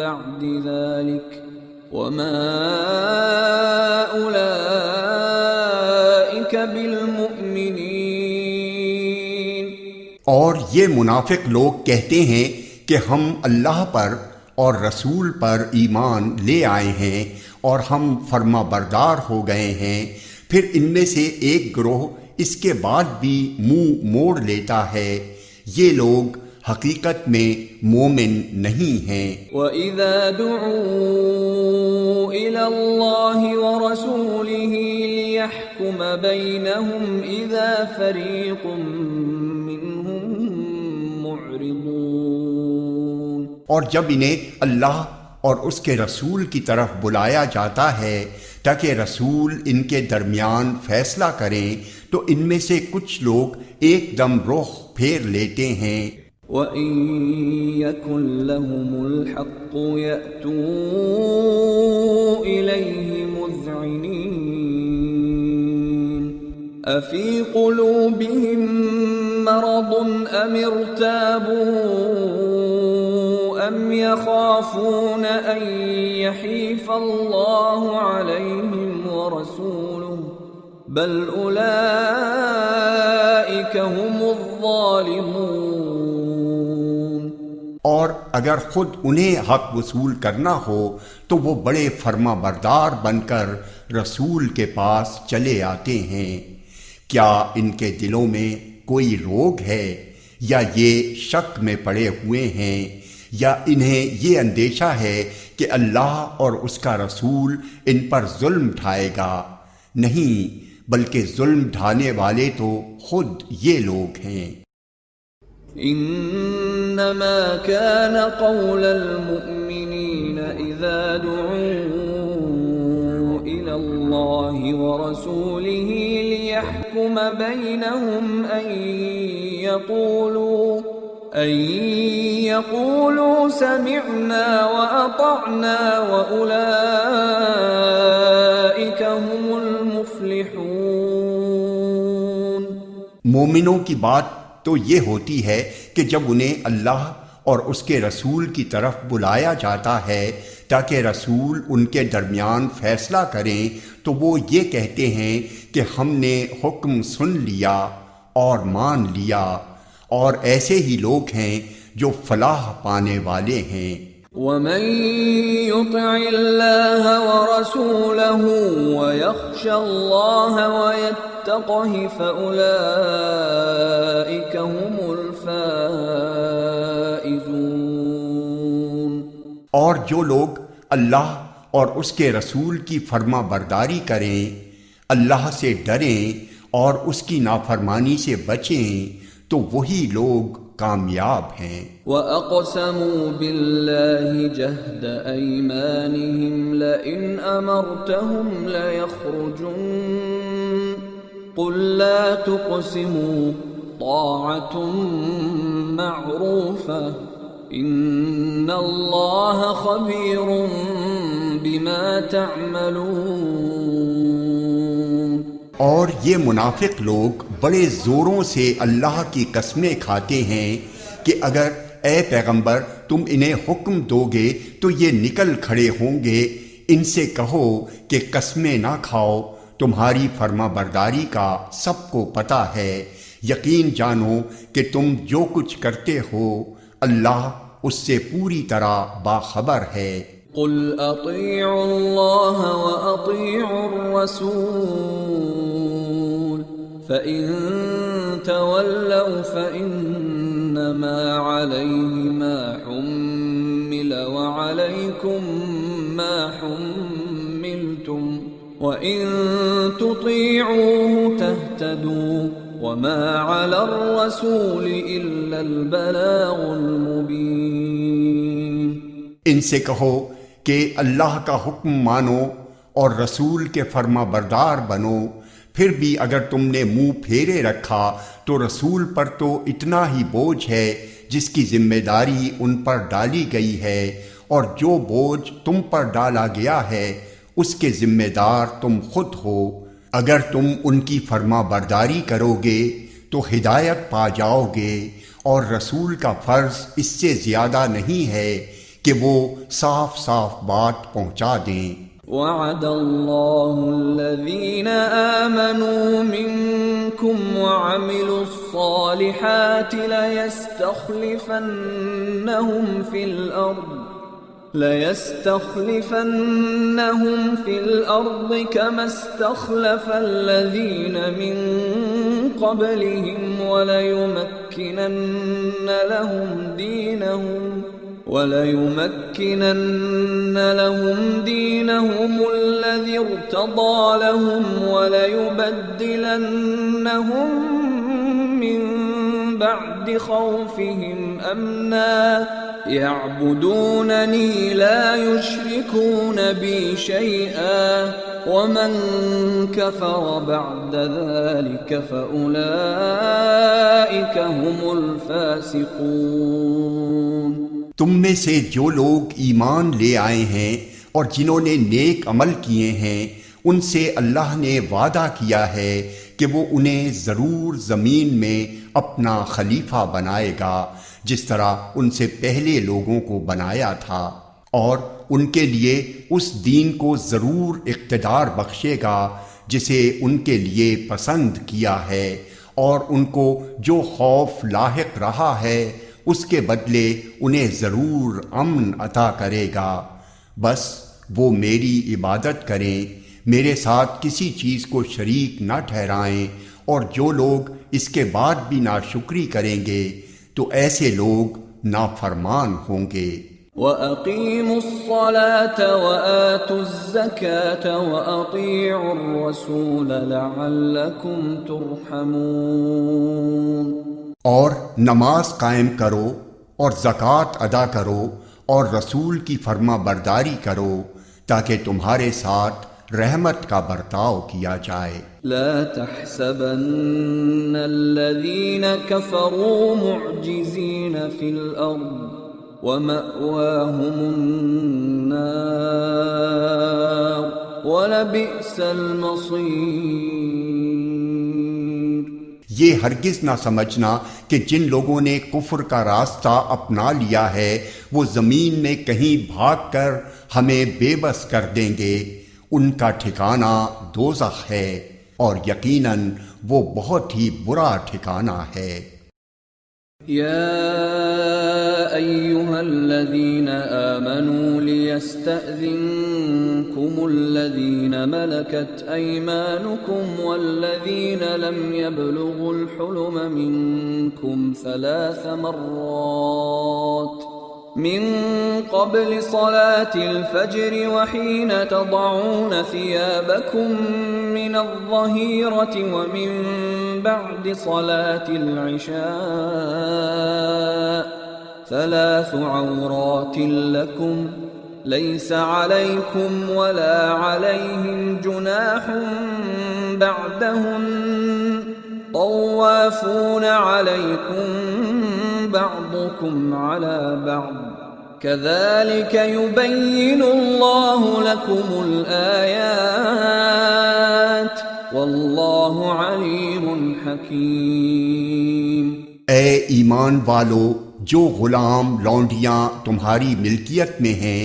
بَعْدِ ذَلِكَ وَمَا أُولَئِكَ بِالْمُؤْمِنِينَ۔ اور یہ منافق لوگ کہتے ہیں کہ ہم اللہ پر اور رسول پر ایمان لے آئے ہیں اور ہم فرما بردار ہو گئے ہیں، پھر ان میں سے ایک گروہ اس کے بعد بھی منہ موڑ لیتا ہے۔ یہ لوگ حقیقت میں مومن نہیں ہیں۔ وَإِذَا دُعُوا إِلَى اللَّهِ وَرَسُولِهِ لِيَحْكُمَ بَيْنَهُمْ إِذَا فَرِيقٌ مِّنْهُمْ مُعْرِضُونَ۔ اور جب انہیں اللہ اور اس کے رسول کی طرف بلایا جاتا ہے تاکہ رسول ان کے درمیان فیصلہ کریں تو ان میں سے کچھ لوگ ایک دم رخ پھیر لیتے ہیں۔ وَإِن يَكُن لَّهُمُ الْحَقُّ يَأْتُوا إِلَيْهِ مُذْعِنِينَ أَفِي قُلُوبِهِم مَّرَضٌ أَمِ ارْتَابُوا أَمْ يَخَافُونَ أَن يَحِيفَ اللَّهُ عَلَيْهِمْ وَرَسُولُهُ بَلْ أُولَئِكَ هُمُ الظَّالِمُونَ۔ اور اگر خود انہیں حق وصول کرنا ہو تو وہ بڑے فرما بردار بن کر رسول کے پاس چلے آتے ہیں۔ کیا ان کے دلوں میں کوئی روگ ہے یا یہ شک میں پڑے ہوئے ہیں یا انہیں یہ اندیشہ ہے کہ اللہ اور اس کا رسول ان پر ظلم ڈھائے گا؟ نہیں، بلکہ ظلم ڈھانے والے تو خود یہ لوگ ہیں۔ انما كان قول المؤمنين اذا دعوا الى الله ورسوله ليحكم بينهم ان يقولوا سمعنا واطعنا واولئك هم المفلحون۔ مومنوں کی بات تو یہ ہوتی ہے کہ جب انہیں اللہ اور اس کے رسول کی طرف بلایا جاتا ہے تاکہ رسول ان کے درمیان فیصلہ کریں تو وہ یہ کہتے ہیں کہ ہم نے حکم سن لیا اور مان لیا، اور ایسے ہی لوگ ہیں جو فلاح پانے والے ہیں۔ وَمَن يُطِعِ اللَّهَ وَرَسُولَهُ وَيَخْشَ اللَّهَ وَيَتَّقْهِ فَأُولَئِكَ هُمُ الْفَائِزُونَ۔ اور جو لوگ اللہ اور اس کے رسول کی فرما برداری کریں، اللہ سے ڈریں اور اس کی نافرمانی سے بچیں تو وہی لوگ کامیاب ہیں۔ وَأَقْسَمُوا بِاللَّهِ جَهْدَ أَيْمَانِهِمْ لَئِنْ أَمَرْتَهُمْ لَيَخْرُجُنَّ قُل لَّا تُقْسِمُوا طَاعَةٌ مَّعْرُوفَةٌ إِنَّ اللَّهَ خَبِيرٌ بِمَا تَعْمَلُونَ۔ اور یہ منافق لوگ بڑے زوروں سے اللہ کی قسمیں کھاتے ہیں کہ اگر اے پیغمبر تم انہیں حکم دو گے تو یہ نکل کھڑے ہوں گے۔ ان سے کہو کہ قسمیں نہ کھاؤ، تمہاری فرما برداری کا سب کو پتہ ہے، یقین جانو کہ تم جو کچھ کرتے ہو اللہ اس سے پوری طرح باخبر ہے۔ قل اطیعوا اللہ واطیعوا الرسول فإن تولوا فإنما عليه ما حمل وعليكم ما حملتم وإن تطيعوه تهتدوا وما على الرسول إلا البلاغ المبين۔ ان سے کہو کہ اللہ کا حکم مانو اور رسول کے فرما بردار بنو، پھر بھی اگر تم نے منہ پھیرے رکھا تو رسول پر تو اتنا ہی بوجھ ہے جس کی ذمہ داری ان پر ڈالی گئی ہے، اور جو بوجھ تم پر ڈالا گیا ہے اس کے ذمہ دار تم خود ہو۔ اگر تم ان کی فرما برداری کرو گے تو ہدایت پا جاؤ گے، اور رسول کا فرض اس سے زیادہ نہیں ہے کہ وہ صاف صاف بات پہنچا دیں۔ وعد الله الذين آمنوا منكم وعملوا الصالحات ليستخلفنهم في الأرض كما استخلف الذين من قبلهم وليمكنن لهم دينهم الذي ارتضى لهم وليبدلنهم من بعد خوفهم أمنا يعبدونني لا يشركون بي شيئا ومن كفر بعد ذلك فأولئك هم الفاسقون۔ تم میں سے جو لوگ ایمان لے آئے ہیں اور جنہوں نے نیک عمل کیے ہیں ان سے اللہ نے وعدہ کیا ہے کہ وہ انہیں ضرور زمین میں اپنا خلیفہ بنائے گا جس طرح ان سے پہلے لوگوں کو بنایا تھا، اور ان کے لیے اس دین کو ضرور اقتدار بخشے گا جسے ان کے لیے پسند کیا ہے، اور ان کو جو خوف لاحق رہا ہے اس کے بدلے انہیں ضرور امن عطا کرے گا۔ بس وہ میری عبادت کریں، میرے ساتھ کسی چیز کو شریک نہ ٹھہرائیں، اور جو لوگ اس کے بعد بھی ناشکری کریں گے تو ایسے لوگ نافرمان ہوں گے۔ وَأَقِيمُوا الصَّلَاةَ وَآتُوا الزَّكَاةَ وَأَطِيعُوا الرَّسُولَ لَعَلَّكُمْ تُرْحَمُونَ۔ اور نماز قائم کرو اور زکوٰۃ ادا کرو اور رسول کی فرما برداری کرو تاکہ تمہارے ساتھ رحمت کا برتاؤ کیا جائے۔ لا تحسبن الذين كفروا معجزين في الأرض ومأواهم النار ولبئس المصير۔ یہ ہرگز نہ سمجھنا کہ جن لوگوں نے کفر کا راستہ اپنا لیا ہے وہ زمین میں کہیں بھاگ کر ہمیں بے بس کر دیں گے، ان کا ٹھکانہ دوزخ ہے، اور یقیناً وہ بہت ہی برا ٹھکانہ ہے۔ يا أيها الذين آمنوا ليستأذنكم الذين ملكت أيمانكم والذين لم يبلغوا الحلم منكم 3 مرات من قبل صلاة الفجر وحين تضعون ثيابكم من الظهيرة ومن بعد صلاة العشاء 3 عورات لكم ليس عليكم ولا عليهم جناح بعدهن طوافون عليكم بعضكم على بعض كذلك يبين الله لكم الآيات والله عليم حكيم۔ اے ایمان والو، جو غلام لونڈیاں تمہاری ملکیت میں ہیں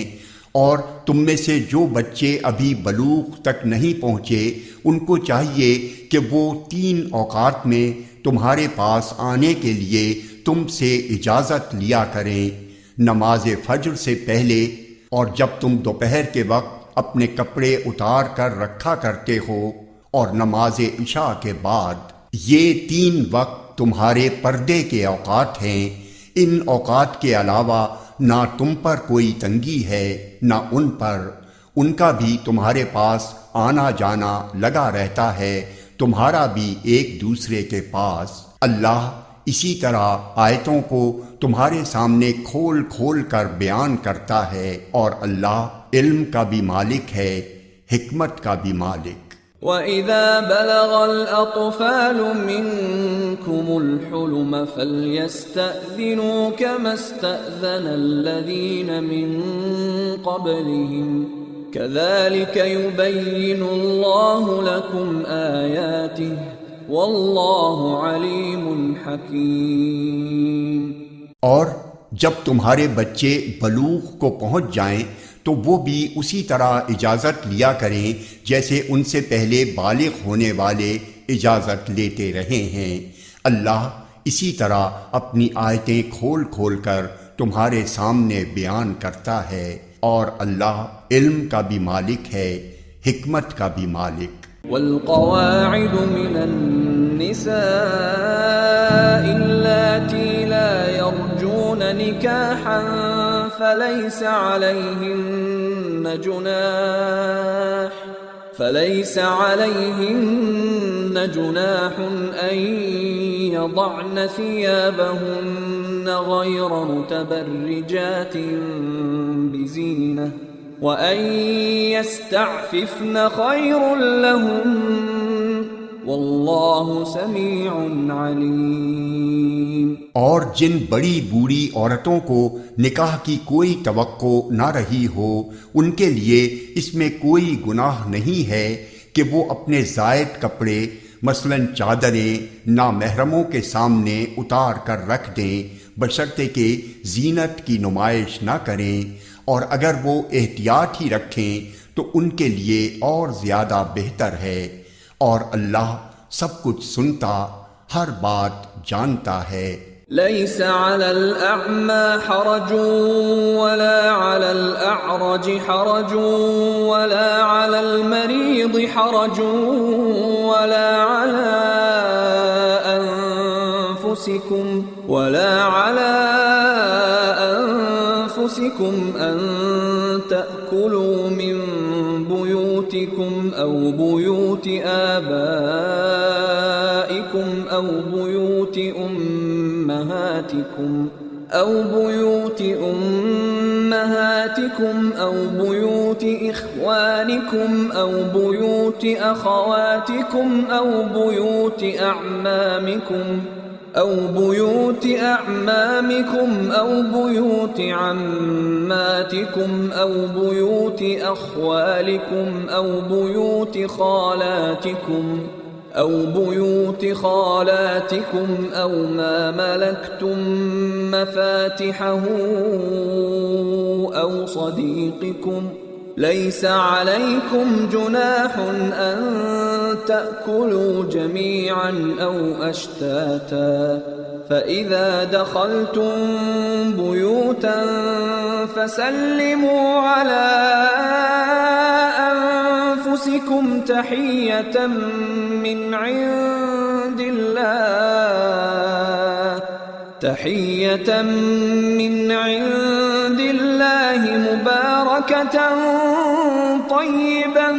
اور تم میں سے جو بچے ابھی بلوغ تک نہیں پہنچے ان کو چاہیے کہ وہ 3 اوقات میں تمہارے پاس آنے کے لیے تم سے اجازت لیا کریں، نماز فجر سے پہلے اور جب تم دوپہر کے وقت اپنے کپڑے اتار کر رکھا کرتے ہو، اور نماز عشاء کے بعد۔ یہ 3 وقت تمہارے پردے کے اوقات ہیں، ان اوقات کے علاوہ نہ تم پر کوئی تنگی ہے نہ ان پر، ان کا بھی تمہارے پاس آنا جانا لگا رہتا ہے، تمہارا بھی ایک دوسرے کے پاس۔ اللہ اسی طرح آیتوں کو تمہارے سامنے کھول کھول کر بیان کرتا ہے، اور اللہ علم کا بھی مالک ہے، حکمت کا بھی مالک۔ وَإِذَا بَلَغَ الْأَطْفَالُ مِنكُمُ الْحُلُمَ فَلْيَسْتَأْذِنُوا كَمَا اسْتَأْذَنَ الَّذِينَ مِن قَبْلِهِمْ كَذَلِكَ يُبَيِّنُ اللَّهُ لَكُمْ آيَاتِهِ وَاللَّهُ عَلِيمٌ حَكِيمٌ۔ اور جب تمہارے بچے بلوغ کو پہنچ جائیں تو وہ بھی اسی طرح اجازت لیا کریں جیسے ان سے پہلے بالغ ہونے والے اجازت لیتے رہے ہیں۔ اللہ اسی طرح اپنی آیتیں کھول کھول کر تمہارے سامنے بیان کرتا ہے، اور اللہ علم کا بھی مالک ہے، حکمت کا بھی مالک۔ والقواعد من النساء اللاتي لا يرجون نكاحا فليس عليهن جناح أن يضعن ثيابهن غير متبرجات بزينة وَأَن يَسْتَعْفِفْنَ خَيْرٌ لَّهُنَّ وَاللَّهُ سَمِيعٌ عَلِيمٌ۔ اور جن بڑی بوڑھی عورتوں کو نکاح کی کوئی توقع نہ رہی ہو، ان کے لیے اس میں کوئی گناہ نہیں ہے کہ وہ اپنے زائد کپڑے مثلاً چادریں نامحرموں کے سامنے اتار کر رکھ دیں، بشرطے کہ زینت کی نمائش نہ کریں، اور اگر وہ احتیاط ہی رکھیں تو ان کے لیے اور زیادہ بہتر ہے، اور اللہ سب کچھ سنتا، ہر بات جانتا ہے۔ ليس على الأعمى حرج ولا على الأعرج حرج ولا على المريض حرج ولا على أنفسكم أن تأكلوا من بيوتكم أو بيوت آبائكم أو بيوت أمهاتكم أو بيوت إخوانكم أو بيوت أخواتكم أو بيوت أعمامكم أو بيوت عماتكم أو بيوت أخوالكم أو بيوت خالاتكم أو ما ملكتم مفاتحه أو صديقكم ليس عليكم جناح أن تأكلوا جميعا أو أشتاتا فإذا دخلتم بيوتا فسلموا على أنفسكم تحية من عند الله مباركة طيبة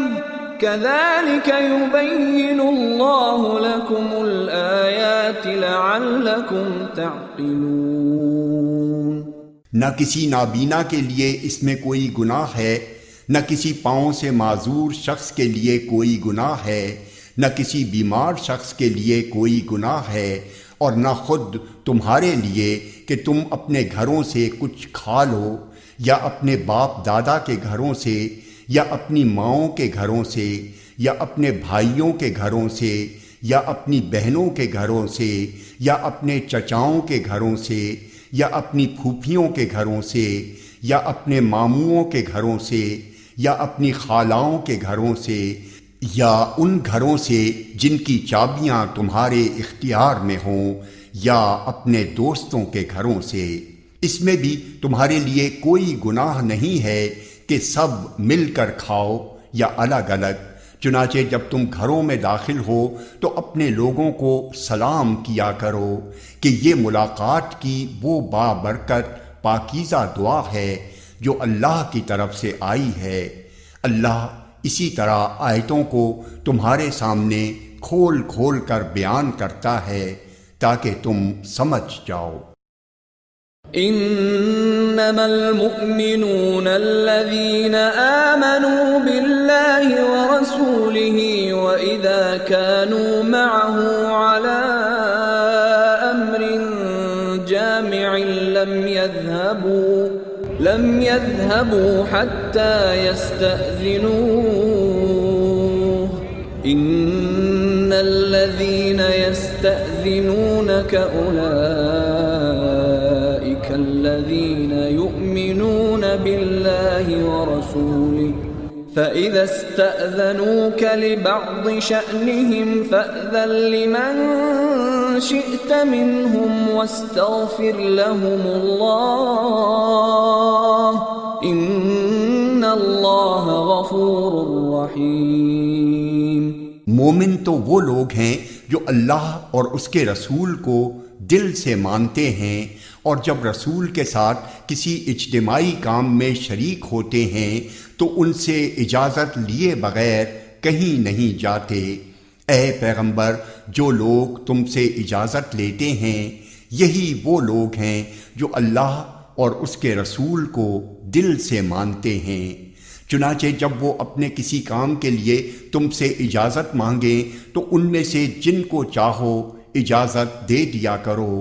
كذلك يبين الله لكم الآيات لعلكم تعقلون۔ نہ کسی نابینا کے لیے اس میں کوئی گناہ ہے، نہ کسی پاؤں سے معذور شخص کے لیے کوئی گناہ ہے، نہ کسی بیمار شخص کے لیے کوئی گناہ ہے، اور نہ خود تمہارے لیے کہ تم اپنے گھروں سے کچھ کھا لو، یا اپنے باپ دادا کے گھروں سے، یا اپنی ماؤں کے گھروں سے، یا اپنے بھائیوں کے گھروں سے، یا اپنی بہنوں کے گھروں سے، یا اپنے چچاؤں کے گھروں سے، یا اپنی پھوپھیوں کے گھروں سے، یا اپنے ماموؤں کے گھروں سے، یا اپنی خالاؤں کے گھروں سے، یا ان گھروں سے جن کی چابیاں تمہارے اختیار میں ہوں، یا اپنے دوستوں کے گھروں سے۔ اس میں بھی تمہارے لیے کوئی گناہ نہیں ہے کہ سب مل کر کھاؤ یا الگ الگ، چنانچہ جب تم گھروں میں داخل ہو تو اپنے لوگوں کو سلام کیا کرو کہ یہ ملاقات کی وہ بابرکت پاکیزہ دعا ہے جو اللہ کی طرف سے آئی ہے۔ اللہ اسی طرح آیتوں کو تمہارے سامنے کھول کھول کر بیان کرتا ہے تاکہ تم سمجھ جاؤ۔ انما المؤمنون الذين آمنوا بالله ورسوله واذا كانوا معه على امر جامع لم يذهبوا حتى يستأذنوه ان الذين يستأذنونك أولئك الذين يؤمنون يؤمنون بالله ورسوله فإذا استأذنوك لبعض شأنهم فأذن لمن شئت منهم واستغفر لهم الله إن الله غفور رحيم۔ مومن تو وہ لوگ ہیں جو اللہ اور اس کے رسول کو دل سے مانتے ہیں، اور جب رسول کے ساتھ کسی اجتماعی کام میں شریک ہوتے ہیں تو ان سے اجازت لیے بغیر کہیں نہیں جاتے۔ اے پیغمبر، جو لوگ تم سے اجازت لیتے ہیں یہی وہ لوگ ہیں جو اللہ اور اس کے رسول کو دل سے مانتے ہیں۔ چنانچہ جب وہ اپنے کسی کام کے لیے تم سے اجازت مانگیں تو ان میں سے جن کو چاہو اجازت دے دیا کرو،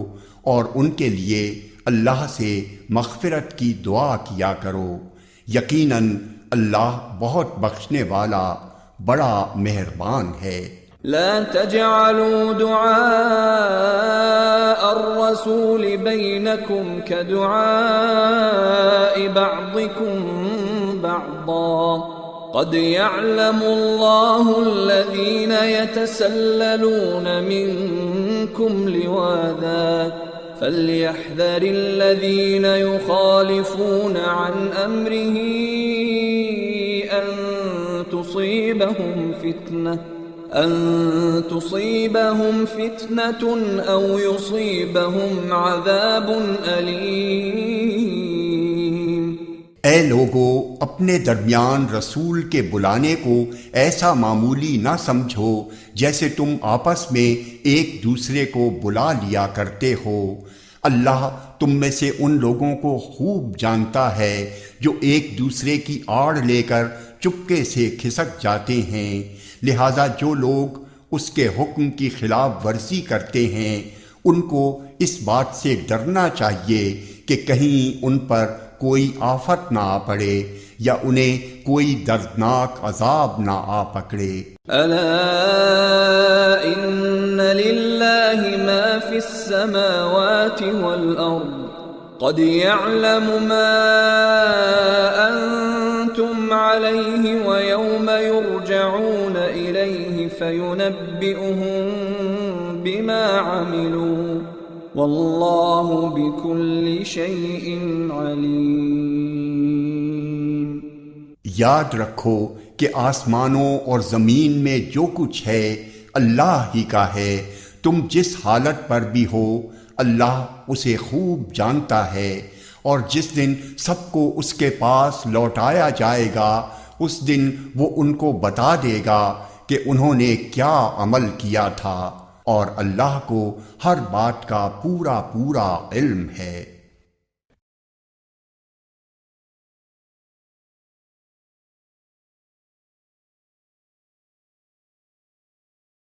اور ان کے لیے اللہ سے مغفرت کی دعا کیا کرو، یقیناً اللہ بہت بخشنے والا بڑا مہربان ہے۔ لا تجعلوا دعاء الرسول بينكم كدعاء بعضكم بعضا قد يعلم الله الذين يتسللون منكم لواذا فليحذر الذين يخالفون عن أمره أن تصيبهم فتنة أو يصيبهم عذاب أليم۔ اے لوگو، اپنے درمیان رسول کے بلانے کو ایسا معمولی نہ سمجھو جیسے تم آپس میں ایک دوسرے کو بلا لیا کرتے ہو۔ اللہ تم میں سے ان لوگوں کو خوب جانتا ہے جو ایک دوسرے کی آڑ لے کر چپکے سے کھسک جاتے ہیں، لہذا جو لوگ اس کے حکم کی خلاف ورزی کرتے ہیں ان کو اس بات سے ڈرنا چاہیے کہ کہیں ان پر کوئی آفت نہ آ پڑے یا انہیں کوئی دردناک عذاب نہ آ پکڑے۔ الا ان للہ ما فی السماوات والارض قد يعلم ما انتم علیہ ویوم یرجعون الیہ فینبئهم بما عملوا واللہ بکل شیء علیم۔ یاد رکھو کہ آسمانوں اور زمین میں جو کچھ ہے اللہ ہی کا ہے، تم جس حالت پر بھی ہو اللہ اسے خوب جانتا ہے، اور جس دن سب کو اس کے پاس لوٹایا جائے گا اس دن وہ ان کو بتا دے گا کہ انہوں نے کیا عمل کیا تھا، اور اللہ کو ہر بات کا پورا علم ہے۔